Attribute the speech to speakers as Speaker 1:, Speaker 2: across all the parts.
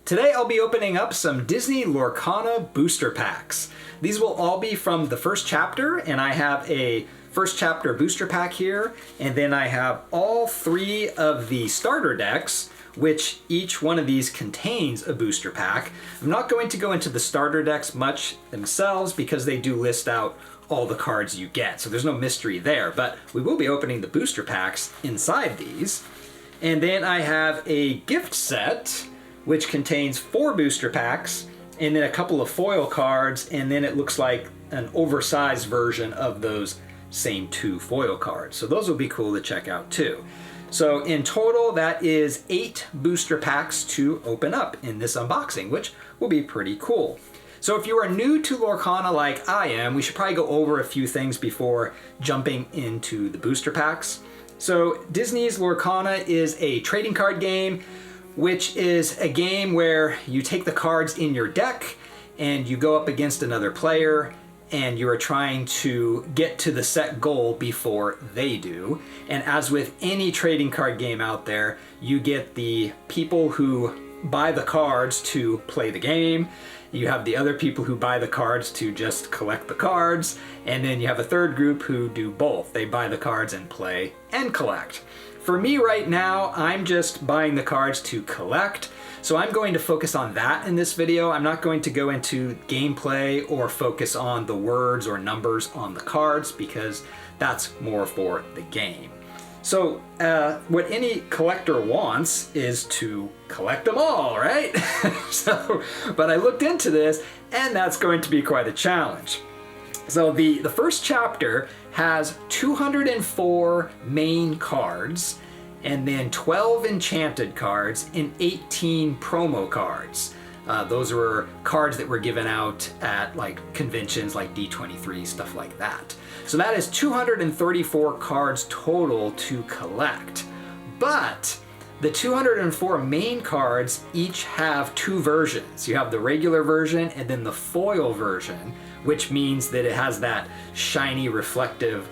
Speaker 1: Today I'll be opening up some Disney Lorcana booster packs. These will all be from the first chapter, and I have a first chapter booster pack here, and then I have all three of the starter decks, which each one of these contains a booster pack. I'm not going to go into the starter decks much themselves because they do list out all the cards you get, so there's no mystery there, but we will be opening the booster packs inside these. And then I have a gift set, which contains 4 booster packs, and then a couple of foil cards, and then it looks like an oversized version of those same 2 foil cards. So those will be cool to check out too. So in total, that is 8 booster packs to open up in this unboxing, which will be pretty cool. So if you are new to Lorcana like I am, we should probably go over a few things before jumping into the booster packs. So Disney's Lorcana is a trading card game, which is a game where you take the cards in your deck and you go up against another player and you are trying to get to the set goal before they do. And as with any trading card game out there, you get the people who buy the cards to play the game. You have the other people who buy the cards to just collect the cards. And then you have a third group who do both. They buy the cards and play and collect. For me right now, I'm just buying the cards to collect. So I'm going to focus on that in this video. I'm not going to go into gameplay or focus on the words or numbers on the cards because that's more for the game. So what any collector wants is to collect them all, right? But I looked into this and that's going to be quite a challenge. So the first chapter has 204 main cards and then 12 enchanted cards and 18 promo cards. Those were cards that were given out at like conventions like D23, stuff like that. So that is 234 cards total to collect. But the 204 main cards each have 2 versions. You have the regular version and then the foil version, which means that it has that shiny reflective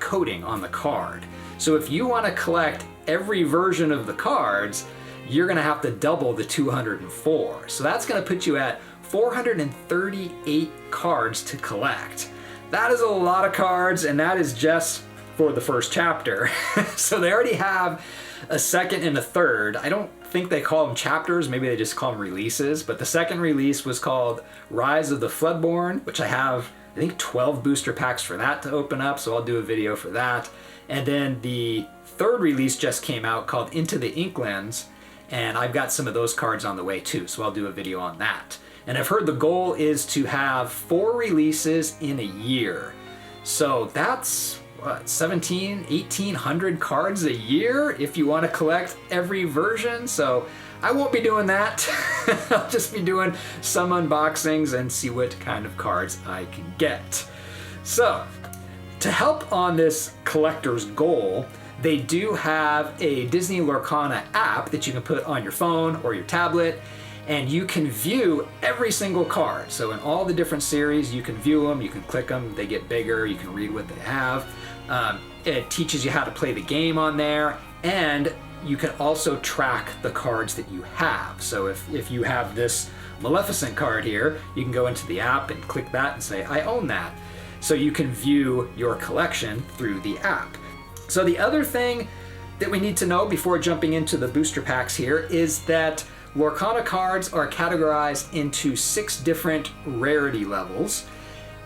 Speaker 1: coating on the card. So if you want to collect every version of the cards, you're going to have to double the 204. So that's going to put you at 438 cards to collect. That is a lot of cards, and that is just for the first chapter. So they already have a second and a third. I don't think they call them chapters, maybe they just call them releases, but the second release was called Rise of the Floodborn, which I have, I think, 12 booster packs for that to open up, so I'll do a video for that. And then the third release just came out called Into the Inklands, and I've got some of those cards on the way too, so I'll do a video on that. And I've heard the goal is to have 4 releases in a year. So that's, what, 1,800 cards a year if you want to collect every version. So I won't be doing that. I'll just be doing some unboxings and see what kind of cards I can get. So to help on this collector's goal, they do have a Disney Lorcana app that you can put on your phone or your tablet, and you can view every single card. So in all the different series, you can view them, you can click them, they get bigger, you can read what they have. It teaches you how to play the game on there, and you can also track the cards that you have. So if you have this Maleficent card here, you can go into the app and click that and say, I own that. So you can view your collection through the app. So the other thing that we need to know before jumping into the booster packs here is that Lorcana cards are categorized into 6 different rarity levels,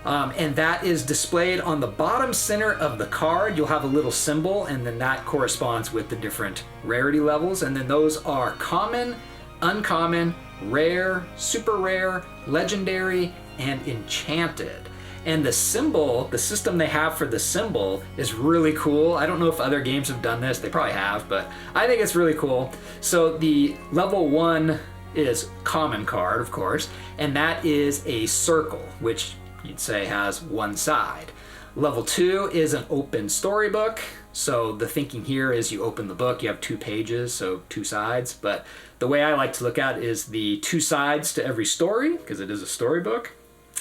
Speaker 1: and that is displayed on the bottom center of the card. You'll have a little symbol, and then that corresponds with the different rarity levels, and then those are common, uncommon, rare, super rare, legendary, and enchanted. And the symbol, the system they have for the symbol is really cool. I don't know if other games have done this, they probably have, but I think it's really cool. So the level 1 is common card, of course, and that is a circle, which you'd say has 1 side. Level 2 is an open storybook. So the thinking here is you open the book, you have 2 pages, so 2 sides, but the way I like to look at it is the 2 sides to every story, because it is a storybook.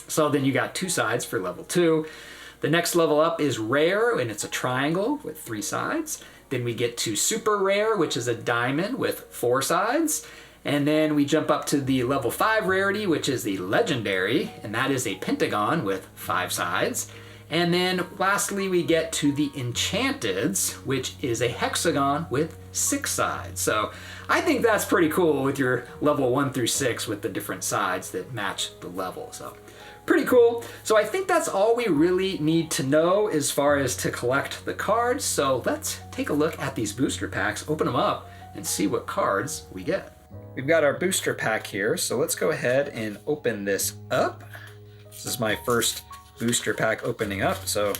Speaker 1: So then you got 2 sides for level 2. The next level up is rare, and it's a triangle with 3 sides. Then we get to super rare, which is a diamond with 4 sides. And then we jump up to the level 5 rarity, which is the legendary, and that is a pentagon with 5 sides. And then lastly, we get to the enchanteds, which is a hexagon with 6 sides. So I think that's pretty cool with your level 1 through 6 with the different sides that match the level. So pretty cool. So I think that's all we really need to know as far as to collect the cards. So let's take a look at these booster packs, open them up, and see what cards we get. We've got our booster pack here, so let's go ahead and open this up. This is my first booster pack opening up, so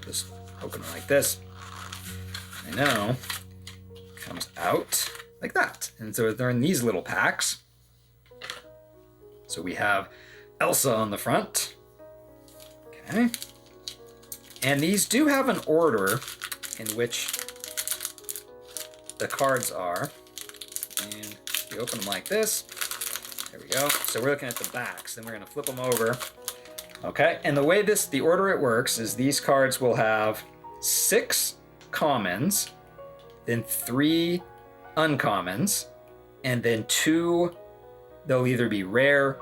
Speaker 1: just open it like this. I know, comes out like that. And so they're in these little packs. So we have Elsa on the front. Okay. And these do have an order in which the cards are. And we open them like this. There we go. So we're looking at the backs. Then we're going to flip them over. Okay. And the way the order it works is these cards will have 6 commons, then 3 uncommons, and then 2, they'll either be rare,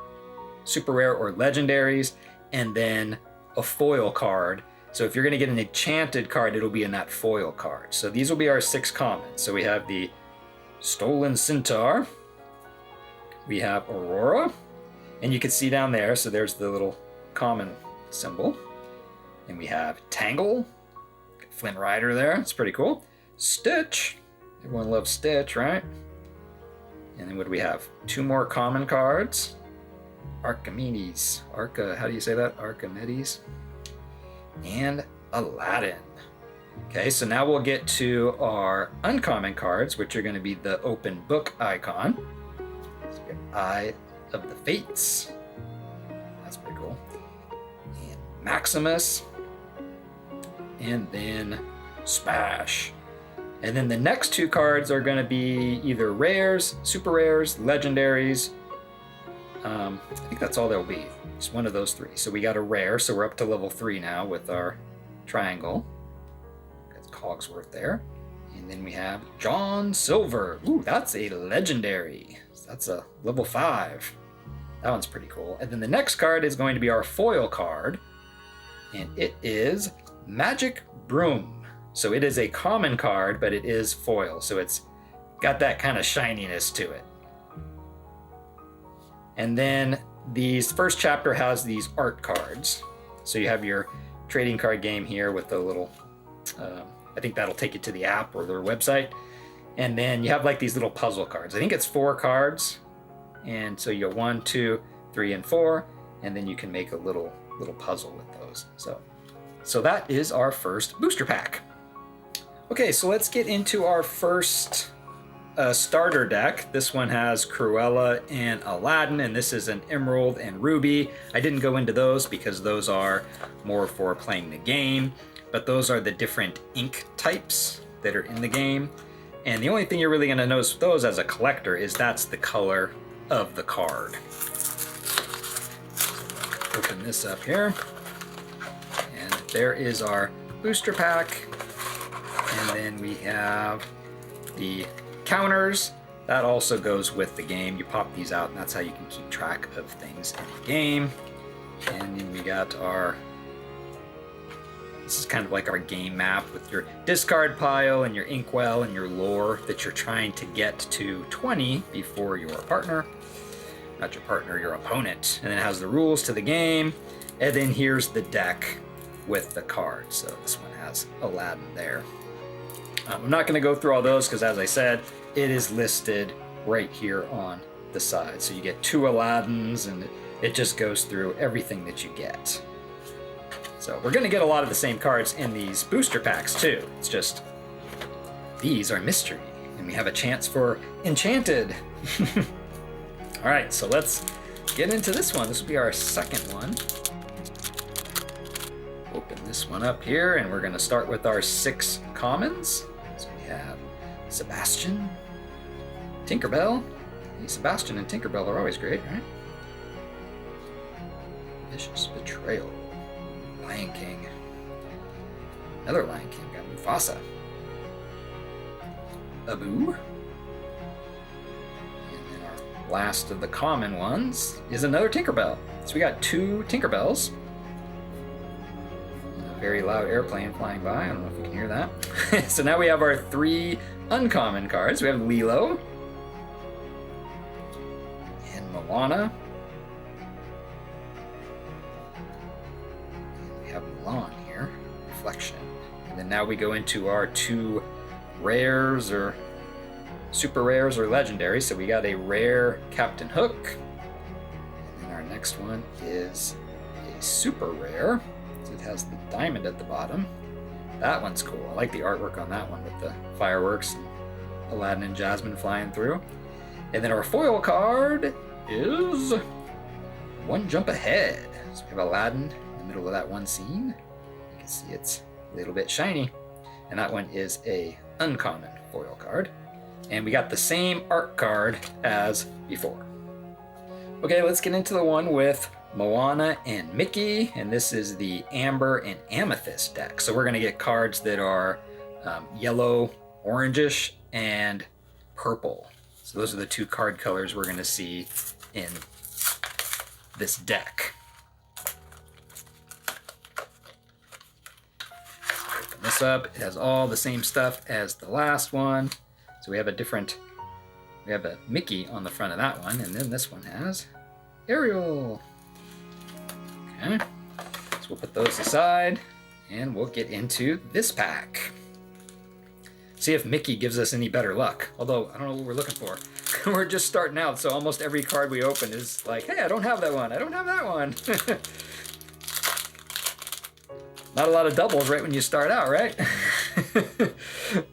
Speaker 1: super rare, or legendaries, and then a foil card. So if you're going to get an enchanted card, it'll be in that foil card. So these will be our 6 commons. So we have the Stolen Centaur, we have Aurora, and you can see down there, so there's the little common symbol. And we have Tangle, Flynn Rider there, it's pretty cool. Stitch, everyone loves Stitch, right? And then what do we have? 2 more common cards. Archimedes, how do you say that? Archimedes. And Aladdin. Okay, so now we'll get to our uncommon cards, which are going to be the open book icon. So we have Eye of the Fates. That's pretty cool. And Maximus. And then Smash. And then the next 2 cards are going to be either rares, super rares, legendaries. I think that's all there'll be. Just one of those 3. So we got a rare, so we're up to level 3 now with our triangle. Got Cogsworth there. And then we have John Silver. Ooh, that's a legendary. So that's a level 5. That one's pretty cool. And then the next card is going to be our foil card. And it is Magic Broom. So it is a common card, but it is foil. So it's got that kind of shininess to it. And then the first chapter has these art cards. So you have your trading card game here with the little, I think that'll take you to the app or their website. And then you have like these little puzzle cards. I think it's 4 cards. And so you have 1, 2, 3, and 4. And then you can make a little puzzle with those. So that is our first booster pack. Okay, so let's get into our first starter deck. This one has Cruella and Aladdin, and this is an Emerald and Ruby. I didn't go into those because those are more for playing the game, but those are the different ink types that are in the game. And the only thing you're really going to notice with those as a collector is that's the color of the card. So open this up here, and there is our booster pack. And then we have the counters. That also goes with the game. You pop these out, and that's how you can keep track of things in the game. And then we got this is kind of like our game map with your discard pile and your inkwell and your lore that you're trying to get to 20 before your partner. Not your partner, your opponent. And then it has the rules to the game. And then here's the deck with the cards. So this one has Aladdin there. I'm not going to go through all those because, as I said, it is listed right here on the side. So you get 2 Aladdins, and it just goes through everything that you get. So we're going to get a lot of the same cards in these booster packs too. It's just these are mystery, and we have a chance for Enchanted. All right, so let's get into this one. This will be our second one. Open this one up here, and we're going to start with our 6 commons. So we have Sebastian, Tinkerbell. Hey, Sebastian and Tinkerbell are always great, right? Vicious Betrayal, Lion King. Another Lion King, got Mufasa. Abu. And then last of the common ones is another Tinkerbell. So we got 2 Tinkerbells. A very loud airplane flying by. I don't know if you can hear that. So now we have our 3 uncommon cards. We have Lilo and Moana. And we have Mulan here, Reflection. And then now we go into our 2 rares or super rares or legendaries. So we got a rare Captain Hook. And then our next one is a super rare. So it has the diamond at the bottom. That one's cool. I like the artwork on that one with the fireworks and Aladdin and Jasmine flying through. And then our foil card is One Jump Ahead. So we have Aladdin in the middle of that one scene. You can see it's a little bit shiny. And that one is a uncommon foil card. And we got the same art card as before. Okay, let's get into the one with Moana and Mickey. And this is the Amber and Amethyst deck. So we're going to get cards that are yellow, orangish, and purple. So those are the 2 card colors we're going to see in this deck. Open this up. It has all the same stuff as the last one. So we have a Mickey on the front of that one, and then this one has Ariel. Okay, so we'll put those aside, and we'll get into this pack. See if Mickey gives us any better luck. Although, I don't know what we're looking for. We're just starting out, so almost every card we open is like, hey, I don't have that one, I don't have that one. Not a lot of doubles right when you start out, right?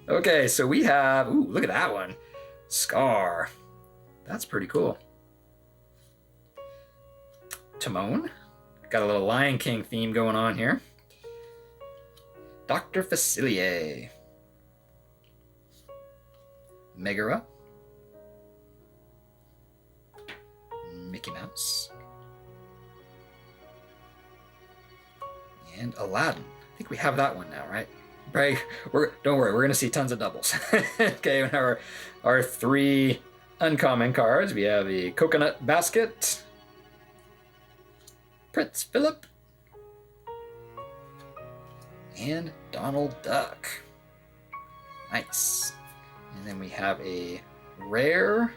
Speaker 1: Okay, so we have, ooh, look at that one. Scar. That's pretty cool. Timon. Got a little Lion King theme going on here. Dr. Facilier. Megara. Mickey Mouse. And Aladdin. I think we have that one now, right? Right. Don't worry, we're gonna see tons of doubles. Okay, and our 3 uncommon cards. We have a Coconut Basket, Prince Philip, and Donald Duck. Nice. And then we have a rare.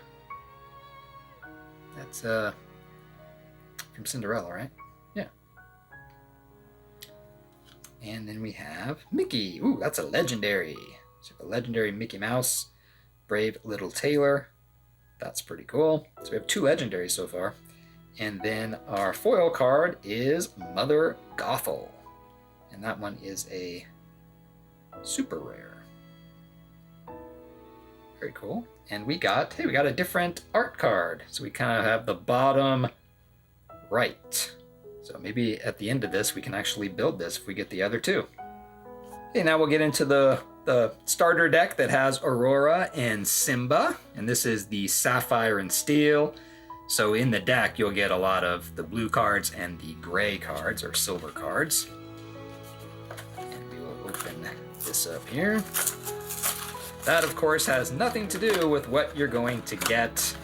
Speaker 1: That's from Cinderella, right? Yeah. And then we have Mickey. Ooh, that's a legendary. So a legendary Mickey Mouse, Brave Little Tailor. That's pretty cool. So we have 2 legendaries so far. And then our foil card is Mother Gothel. And that one is a super rare. Very cool. And we got a different art card. So we kind of have the bottom right. So maybe at the end of this, we can actually build this if we get the other 2. Okay, now we'll get into the starter deck that has Aurora and Simba. And this is the Sapphire and Steel. So in the deck, you'll get a lot of the blue cards and the gray cards, or silver cards. And we will open this up here. That, of course, has nothing to do with what you're going to get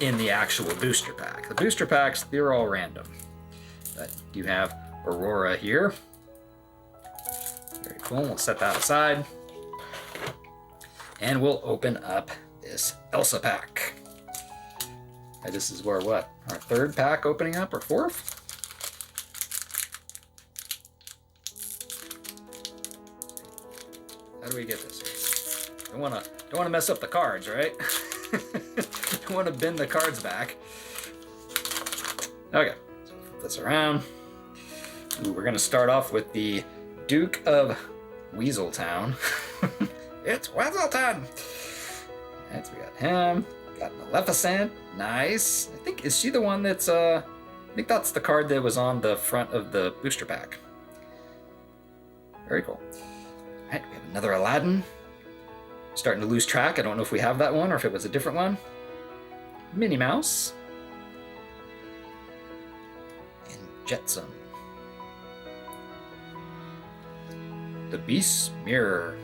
Speaker 1: in the actual booster pack. The booster packs, they're all random. But you have Aurora here. Very cool. We'll set that aside. And we'll open up this Elsa pack. And this is where what? Our 3rd pack opening up, or 4th? How do we get this here? Don't wanna mess up the cards, right? Don't want to bend the cards back. Okay, so flip this around. Ooh, we're gonna start off with the Duke of Weaseltown. It's Weaselton! Alright, so we got him. Got Maleficent. Nice. Is she the one that's, I think that's the card that was on the front of the booster pack. Very cool. Alright, we have another Aladdin. Starting to lose track. I don't know if we have that one or if it was a different one. Minnie Mouse. And Jetsam. The Beast's Mirror.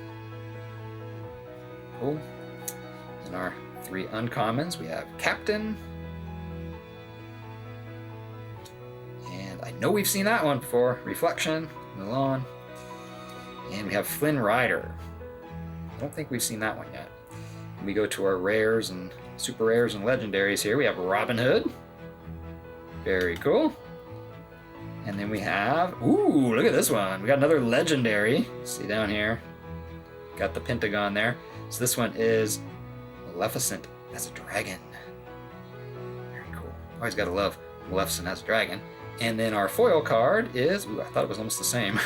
Speaker 1: Cool. And our 3 uncommons. We have Captain. And I know we've seen that one before. Reflection, Mulan. And we have Flynn Rider. I don't think we've seen that one yet. We go to our rares and super rares and legendaries here. We have Robin Hood. Very cool. And then we have, ooh, look at this one. We got another legendary. See down here. Got the Pentagon there. So this one is Maleficent as a dragon. Very cool. Always gotta love Maleficent as a dragon. And then our foil card is, ooh, I thought it was almost the same.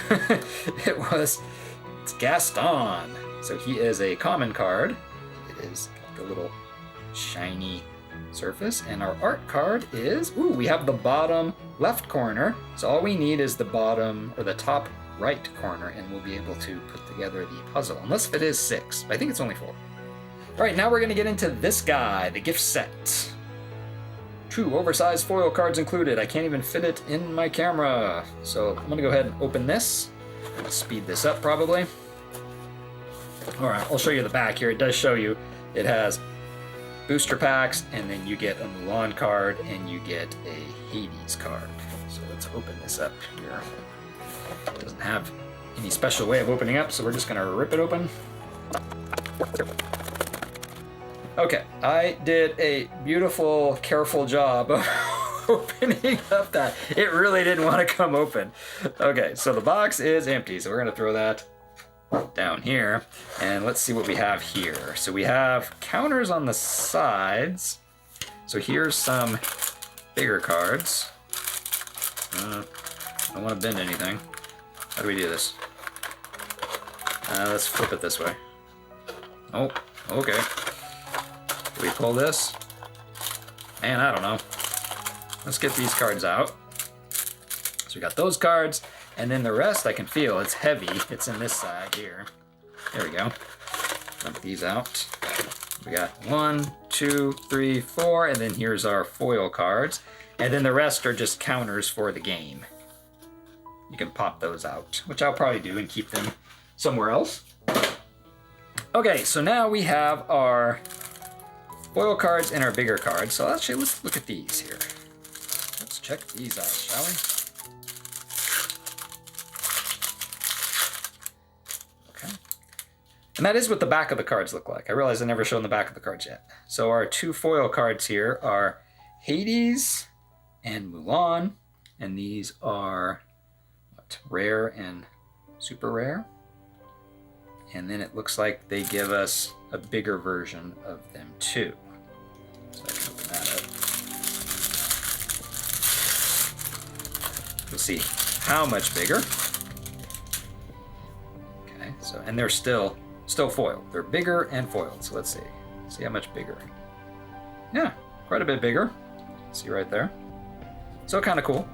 Speaker 1: It's Gaston. So he is a common card. It is like a little shiny surface. And our art card is, ooh, we have the bottom left corner. So all we need is the bottom or the top right corner, and we'll be able to put together the puzzle. Unless if it is 6, but I think it's only 4. All right, now we're gonna get into this guy, the gift set. 2 oversized foil cards included. I can't even fit it in my camera. So I'm gonna go ahead and open this. Speed this up probably. All right, I'll show you the back here. It does show you, it has booster packs, and then you get a Mulan card, and you get a Hades card. So let's open this up here. It doesn't have any special way of opening up, so we're just gonna rip it open. Okay, I did a beautiful, careful job of opening up that. It really didn't want to come open. Okay, so the box is empty, so we're gonna throw that down here, and let's see what we have here. So we have counters on the sides. So here's some bigger cards. I don't want to bend anything. How do we do this? Let's flip it this way. Oh, okay. Do we pull this? Man, I don't know. Let's get these cards out. So we got those cards. And then the rest I can feel, it's heavy. It's in this side here. There we go. Dump these out. We got 1, 2, 3, 4, and then here's our foil cards. And then the rest are just counters for the game. You can pop those out, which I'll probably do and keep them somewhere else. Okay, so now we have our foil cards and our bigger cards. So actually, let's look at these here. Let's check these out, shall we? And that is what the back of the cards look like. I realize I've never shown the back of the cards yet. So our 2 foil cards here are Hades and Mulan. And these are what, rare and super rare. And then it looks like they give us a bigger version of them too. So I can open that up. We'll see how much bigger. Okay, so, and they're still foiled. They're bigger and foiled. So let's see how much bigger. Yeah, quite a bit bigger. See right there. So kind of cool.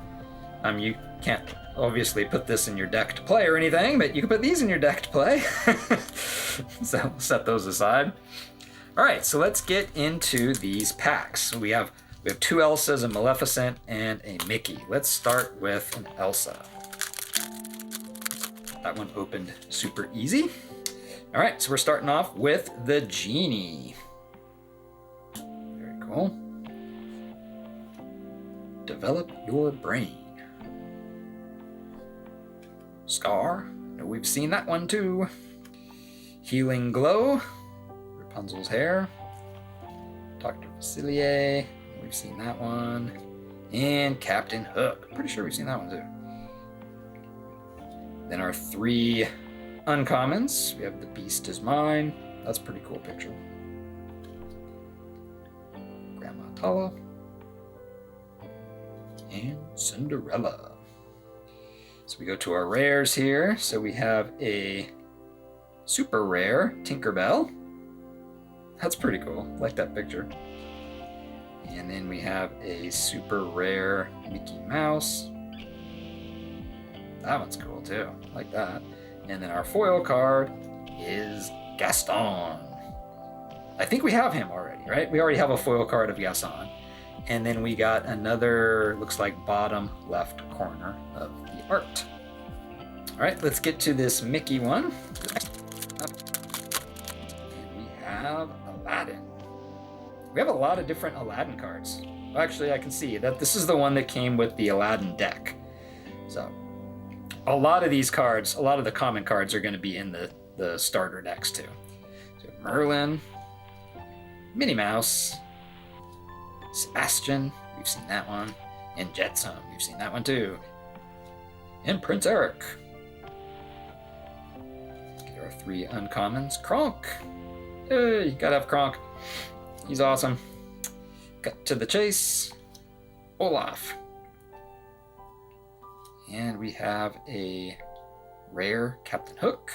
Speaker 1: You can't obviously put this in your deck to play or anything, but you can put these in your deck to play. So we'll set those aside. All right, so let's get into these packs. So we have 2 Elsas, a Maleficent, and a Mickey. Let's start with an Elsa. That one opened super easy. All right, so we're starting off with the Genie. Very cool. Develop your brain. Scar. No, we've seen that one too. Healing Glow. Rapunzel's hair. Dr. Facilier. We've seen that one. And Captain Hook. Pretty sure we've seen that one too. Then our 3 uncommons. We have The Beast Is Mine. That's a pretty cool picture. Grandma Tala. And Cinderella. So we go to our rares here. So we have a super rare Tinkerbell. That's pretty cool. I like that picture. And then we have a super rare Mickey Mouse. That one's cool too. I like that. And then our foil card is Gaston. I think we have him already, right? We already have a foil card of Gaston. And then we got another, looks like bottom left corner of the art. All right, let's get to this Mickey one. And we have Aladdin. We have a lot of different Aladdin cards. Actually, I can see that this is the one that came with the Aladdin deck. So a lot of these cards, a lot of the common cards are going to be in the starter decks too. So Merlin, Minnie Mouse, Sebastian, we've seen that one, and Jetsam, we've seen that one too, and Prince Eric. Get our 3 uncommons. Kronk, hey, you gotta have Kronk. He's awesome. Cut to the chase. Olaf. And we have a rare Captain Hook.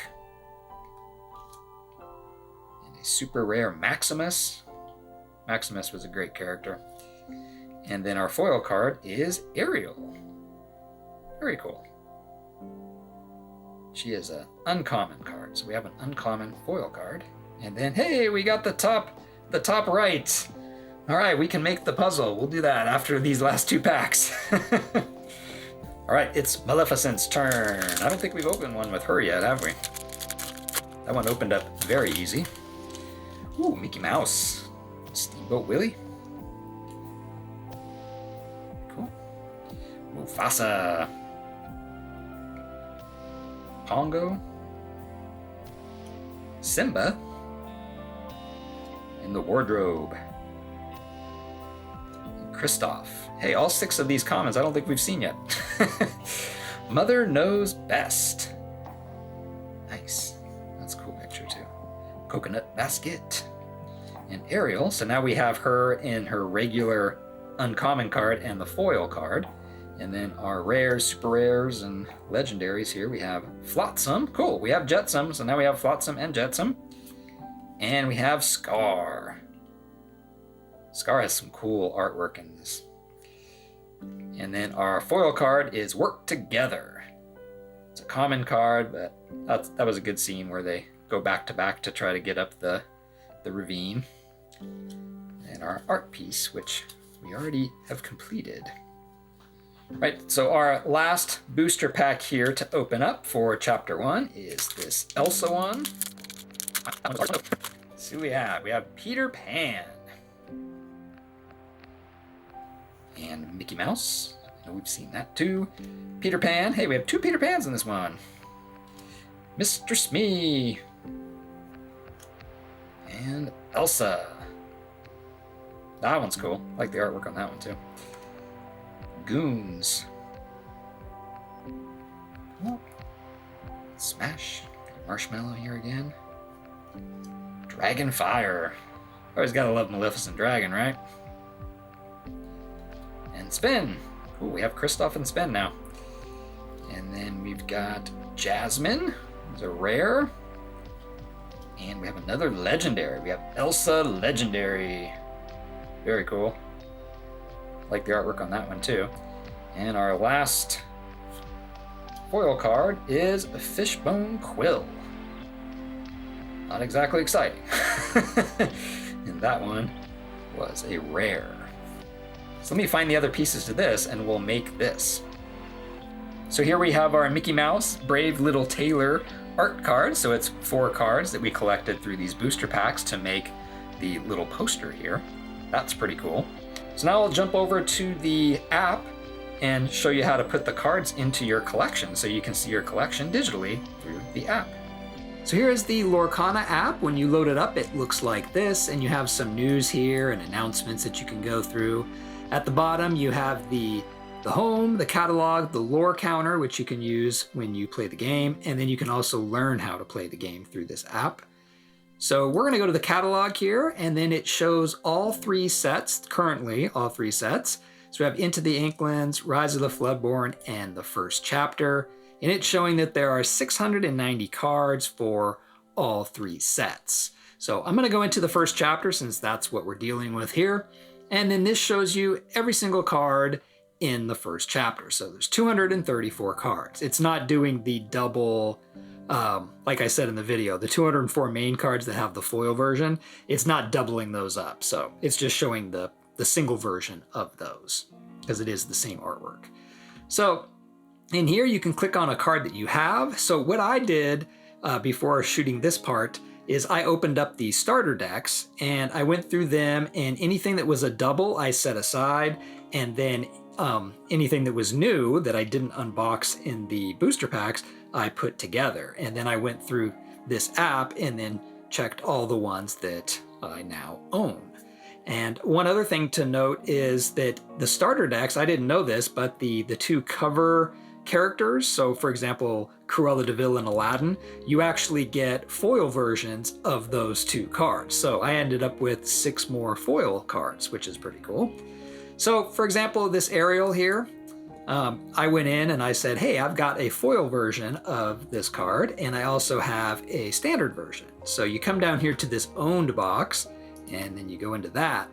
Speaker 1: And a super rare Maximus. Maximus was a great character. And then our foil card is Ariel. Very cool. She is an uncommon card. So we have an uncommon foil card. And then, hey, we got the top right. All right, we can make the puzzle. We'll do that after these last 2 packs. All right, it's Maleficent's turn. I don't think we've opened one with her yet, have we? That one opened up very easy. Ooh, Mickey Mouse. Steamboat Willie. Cool. Mufasa. Pongo. Simba. And the wardrobe. Kristoff. Hey, all 6 of these commons I don't think we've seen yet. Mother Knows Best. Nice. That's a cool picture too. Coconut Basket. And Ariel. So now we have her in her regular uncommon card and the foil card. And then our rares, super rares, and legendaries here. We have Flotsam. Cool. We have Jetsam. So now we have Flotsam and Jetsam. And we have Scar. Scar has some cool artwork in this. And then our foil card is Work Together. It's a common card, but that was a good scene where they go back to try to get up the ravine. And our art piece, which we already have completed. Right, so our last booster pack here to open up for Chapter 1 is this Elsa one. Let's see what we have. We have Peter Pan. And Mickey Mouse. I know we've seen that too. Peter Pan. Hey, we have 2 Peter Pans in this one. Mr. Smee. And Elsa. That one's cool. I like the artwork on that one too. Goons. Smash. Marshmallow here again. Dragonfire. Always gotta love Maleficent Dragon, right? And Spin. Ooh, we have Kristoff and Spin now. And then we've got Jasmine. It's a rare. And we have another legendary. We have Elsa Legendary. Very cool. Like the artwork on that one too. And our last foil card is a Fishbone Quill. Not exactly exciting. And that one was a rare. So let me find the other pieces to this and we'll make this. So here we have our Mickey Mouse Brave Little Tailor art card. So it's 4 cards that we collected through these booster packs to make the little poster here. That's pretty cool. So now I'll jump over to the app and show you how to put the cards into your collection so you can see your collection digitally through the app. So here is the Lorcana app. When you load it up, it looks like this, and you have some news here and announcements that you can go through. At the bottom, you have the home, the catalog, the lore counter, which you can use when you play the game, and then you can also learn how to play the game through this app. So we're going to go to the catalog here, and then it shows all 3 sets, currently all 3 sets. So we have Into the Inklands, Rise of the Floodborn, and the first chapter. And it's showing that there are 690 cards for all 3 sets. So I'm going to go into the first chapter since that's what we're dealing with here. And then this shows you every single card in the first chapter. So there's 234 cards. It's not doing the double... like I said in the video, the 204 main cards that have the foil version, it's not doubling those up. So it's just showing the single version of those because it is the same artwork. So in here, you can click on a card that you have. So what I did before shooting this part is I opened up the starter decks and I went through them, and anything that was a double I set aside, and then anything that was new that I didn't unbox in the booster packs I put together. And then I went through this app and then checked all the ones that I now own. And one other thing to note is that the starter decks, I didn't know this, but the two cover characters, so for example, Cruella de Vil and Aladdin, you actually get foil versions of those two cards. So I ended up with 6 more foil cards, which is pretty cool. So for example, this Ariel here, I went in and I said, hey, I've got a foil version of this card, and I also have a standard version. So you come down here to this owned box, and then you go into that,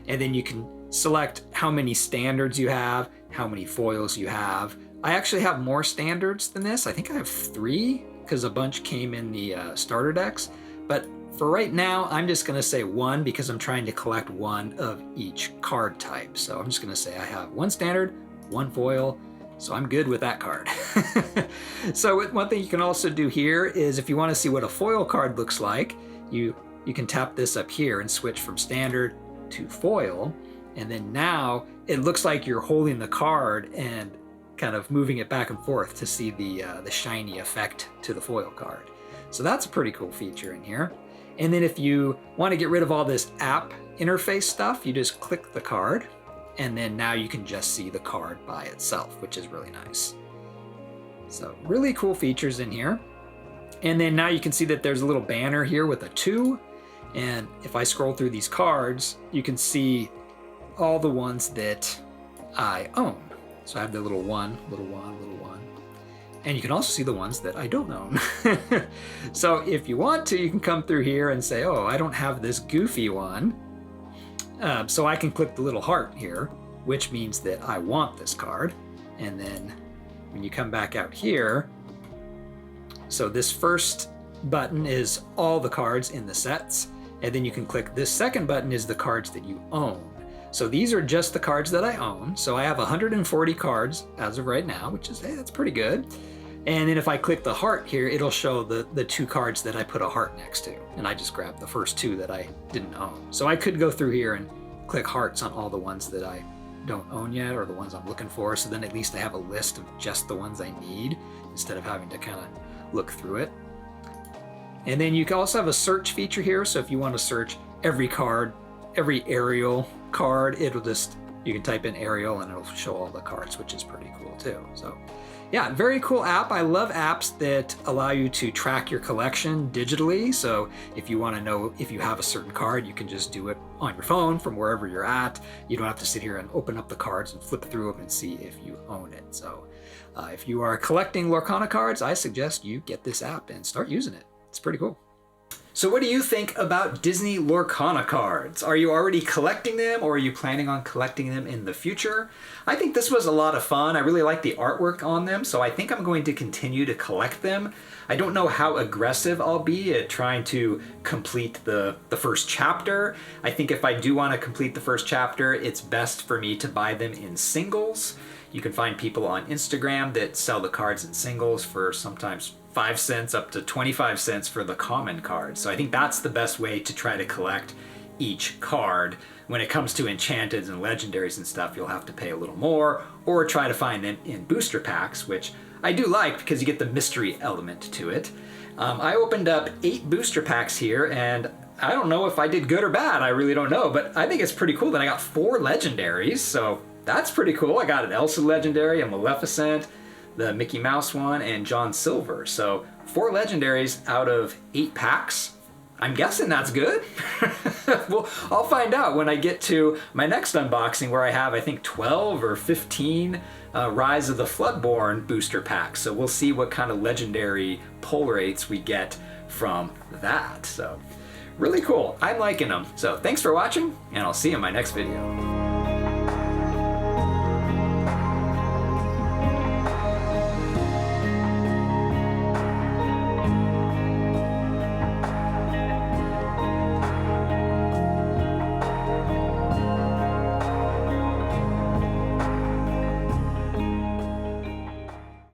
Speaker 1: and then you can select how many standards you have, how many foils you have. I actually have more standards than this. I think I have 3 because a bunch came in the starter decks. But for right now, I'm just going to say 1 because I'm trying to collect 1 of each card type. So I'm just going to say I have 1 standard, 1 foil, so I'm good with that card. So one thing you can also do here is if you want to see what a foil card looks like, you can tap this up here and switch from standard to foil. And then now it looks like you're holding the card and kind of moving it back and forth to see the shiny effect to the foil card. So that's a pretty cool feature in here. And then if you want to get rid of all this app interface stuff, you just click the card, and then now you can just see the card by itself, which is really nice. So really cool features in here. And then now you can see that there's a little banner here with a 2. And if I scroll through these cards, you can see all the ones that I own. So I have the little 1, little 1, little 1. And you can also see the ones that I don't own. So if you want to, you can come through here and say, oh, I don't have this Goofy one. So I can click the little heart here, which means that I want this card. And then when you come back out here, so this first button is all the cards in the sets. And then you can click this second button is the cards that you own. So these are just the cards that I own. So I have 140 cards as of right now, which is, hey, that's pretty good. And then if I click the heart here, it'll show the 2 cards that I put a heart next to. And I just grabbed the first 2 that I didn't own. So I could go through here and click hearts on all the ones that I don't own yet, or the ones I'm looking for. So then at least I have a list of just the ones I need instead of having to kind of look through it. And then you can also have a search feature here. So if you want to search every card, every Ariel card, it'll just, you can type in Ariel and it'll show all the cards, which is pretty cool too. So yeah, very cool app. I love apps that allow you to track your collection digitally. So if you want to know if you have a certain card, you can just do it on your phone from wherever you're at. You don't have to sit here and open up the cards and flip through them and see if you own it. So if you are collecting Lorcana cards, I suggest you get this app and start using it. It's pretty cool. So what do you think about Disney Lorcana cards? Are you already collecting them, or are you planning on collecting them in the future? I think this was a lot of fun. I really like the artwork on them, so I think I'm going to continue to collect them. I don't know how aggressive I'll be at trying to complete the first chapter. I think if I do want to complete the first chapter, it's best for me to buy them in singles. You can find people on Instagram that sell the cards in singles for sometimes 5 cents up to 25 cents for the common card. So I think that's the best way to try to collect each card. When it comes to enchanteds and legendaries and stuff, you'll have to pay a little more, or try to find them in booster packs, which I do like because you get the mystery element to it. I opened up 8 booster packs here, and I don't know if I did good or bad. I really don't know, but I think it's pretty cool that I got 4 legendaries, so that's pretty cool. I got an Elsa legendary, a Maleficent, the Mickey Mouse one, and John Silver. So 4 legendaries out of 8 packs. I'm guessing that's good. Well, I'll find out when I get to my next unboxing, where I have, I think, 12 or 15 Rise of the Floodborn booster packs. So we'll see what kind of legendary pull rates we get from that. So really cool. I'm liking them. So thanks for watching, and I'll see you in my next video.